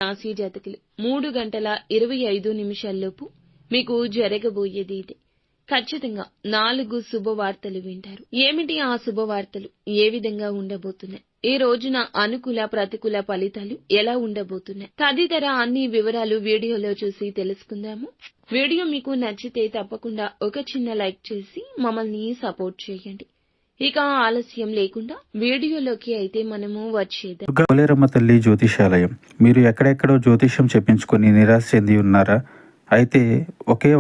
రాశి జాతకులు 3 గంటల 25 నిమిషాల్లోపు మీకు జరగబోయేది ఇదే. ఖచ్చితంగా 4 శుభవార్తలు వింటారు. ఏమిటి ఆ శుభవార్తలు? ఏ విధంగా ఉండబోతున్నాయి? ఈ రోజున అనుకూల ప్రతికూల ఫలితాలు ఎలా ఉండబోతున్నాయి? తదితర అన్ని వివరాలు వీడియోలో చూసి తెలుసుకుందాము. వీడియో మీకు నచ్చితే తప్పకుండా ఒక చిన్న లైక్ చేసి మమ్మల్ని సపోర్ట్ చేయండి. ఇక ఆలస్యం లేకుండా వీడియోలోకి అయితే మనము వచ్చేద్దాం. పోలేరమ్మ తల్లి జ్యోతిషాలయం. మీరు ఎక్కడెక్కడో జ్యోతిష్యం చెప్పించుకొని నిరాశ చెంది ఉన్నారా? అయితే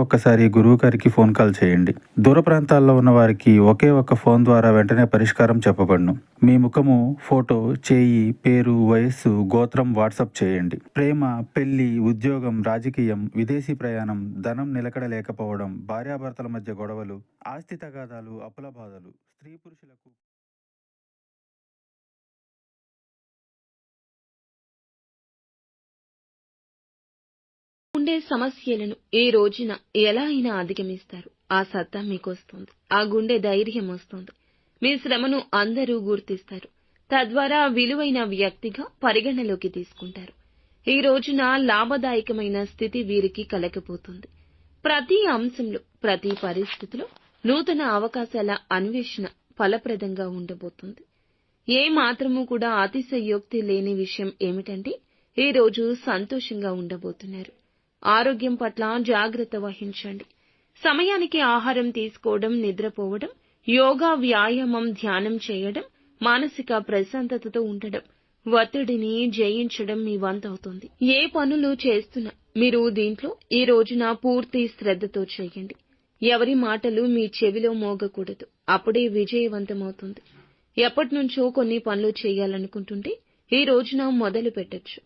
ఒక్కసారి గురువు గారికి ఫోన్ కాల్ చేయండి. దూర ప్రాంతాల్లో ఉన్న వారికి ఒకే ఒక్క ఫోన్ ద్వారా వెంటనే పరిష్కారం చెప్పబడును. మీ ముఖము, ఫోటో, చేయి, పేరు, వయస్సు, గోత్రం వాట్సాప్ చేయండి. ప్రేమ, పెళ్లి, ఉద్యోగం, రాజకీయం, విదేశీ ప్రయాణం, ధనం నిలకడ లేకపోవడం, భార్యాభర్తల మధ్య గొడవలు, ఆస్తి తగాదాలు, అప్పుల బాధలు, స్త్రీ పురుషులకు ఉండే సమస్యలను ఈ రోజున ఎలా అయినా అధిగమిస్తారు. ఆ సత్తా మీకొస్తుంది. ఆ గుండె ధైర్యం వస్తుంది. మీ శ్రమను అందరూ గుర్తిస్తారు. తద్వారా విలువైన వ్యక్తిగా పరిగణలోకి తీసుకుంటారు. ఈ రోజున లాభదాయకమైన స్థితి వీరికి కలగబోతుంది. ప్రతి అంశంలో, ప్రతి పరిస్థితిలో నూతన అవకాశాల అన్వేషణ ఫలప్రదంగా ఉండబోతుంది. ఏ మాత్రము కూడా అతిశయోక్తి లేని విషయం ఏమిటంటే ఈ రోజు సంతోషంగా ఉండబోతున్నారు. ఆరోగ్యం పట్ల జాగ్రత్త వహించండి. సమయానికి ఆహారం తీసుకోవడం, నిద్రపోవడం, యోగా, వ్యాయామం, ధ్యానం చేయడం, మానసిక ప్రశాంతతతో ఉండడం, ఒత్తిడిని జయించడం మీ వంతవుతుంది. ఏ పనులు చేస్తున్నా మీరు దీంట్లో ఈ రోజున పూర్తి శ్రద్ధతో చేయండి. ఎవరి మాటలు మీ చెవిలో మోగకూడదు. అప్పుడే విజయవంతమవుతుంది. ఎప్పటినుంచో కొన్ని పనులు చేయాలనుకుంటుంటే ఈ రోజున మొదలు పెట్టొచ్చు.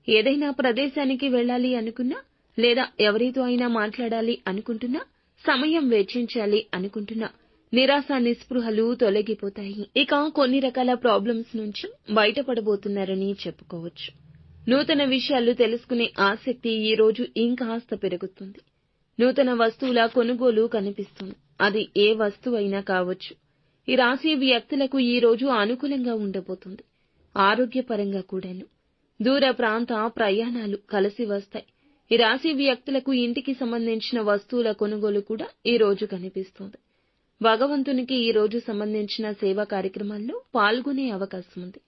ఏదైనా ప్రదేశానికి వెళ్ళాలి అనుకున్నా, లేదా ఎవరితో అయినా మాట్లాడాలి అనుకుంటున్నా, సమయం వెచ్చించాలి అనుకుంటున్నా, నిరాశ నిస్పృహలు తొలగిపోతాయి. ఇక కొన్ని రకాల ప్రాబ్లమ్స్ నుంచి బయటపడబోతున్నారని చెప్పుకోవచ్చు. నూతన విషయాలు తెలుసుకునే ఆసక్తి ఈ రోజు ఇంకాస్త పెరుగుతుంది. నూతన వస్తువుల కొనుగోలు కనిపిస్తుంది. అది ఏ వస్తువైనా కావచ్చు. ఈ రాశి వ్యక్తులకు ఈ రోజు అనుకూలంగా ఉండబోతుంది. ఆరోగ్యపరంగా కూడాను. దూర ప్రాంత ప్రయాణాలు కలిసి వస్తాయి. ఈ రాశి వ్యక్తులకు ఇంటికి సంబంధించిన వస్తువుల కొనుగోలు కూడా ఈ రోజు కనిపిస్తుంది. భగవంతునికి ఈ రోజు సంబంధించిన సేవా కార్యక్రమాల్లో పాల్గొనే అవకాశం ఉంది.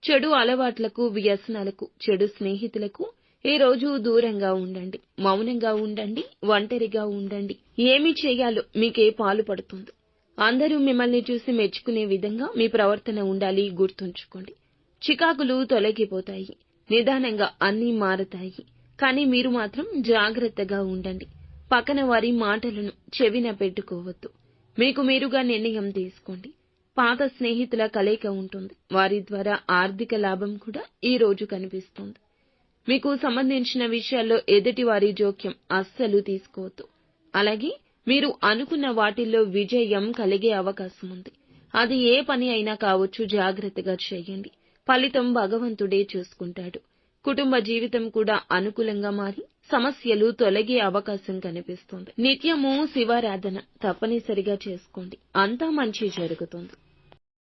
చెడు అలవాట్లకు, వ్యసనాలకు, చెడు స్నేహితులకు ఈ రోజు దూరంగా ఉండండి. మౌనంగా ఉండండి. ఒంటరిగా ఉండండి. ఏమి చేయాలో మీకే పాలు పడుతుంది. అందరూ మిమ్మల్ని చూసి మెచ్చుకునే విధంగా మీ ప్రవర్తన ఉండాలి. గుర్తుంచుకోండి. చికాకులు తొలగిపోతాయి. నిదానంగా అన్నీ మారతాయి. కానీ మీరు మాత్రం జాగ్రత్తగా ఉండండి. పక్కన వారి మాటలను చెవిన పెట్టుకోవద్దు. మీకు మీరుగా నిర్ణయం తీసుకోండి. పాత స్నేహితుల కలయిక ఉంటుంది. వారి ద్వారా ఆర్థిక లాభం కూడా ఈ రోజు కనిపిస్తుంది. మీకు సంబంధించిన విషయాల్లో ఎదుటి వారి జోక్యం అస్సలు తీసుకోవద్దు. అలాగే మీరు అనుకున్న వాటిల్లో విజయం కలిగే అవకాశం ఉంది. అది ఏ పని అయినా కావచ్చు. జాగ్రత్తగా చేయండి. ఫలితం భగవంతుడే చూసుకుంటాడు. కుటుంబ జీవితం కూడా అనుకూలంగా మారి సమస్యలు తొలగే అవకాశం కనిపిస్తుంది. నిత్యము శివారాధన తప్పనిసరిగా చేసుకోండి. అంతా మంచి జరుగుతుంది.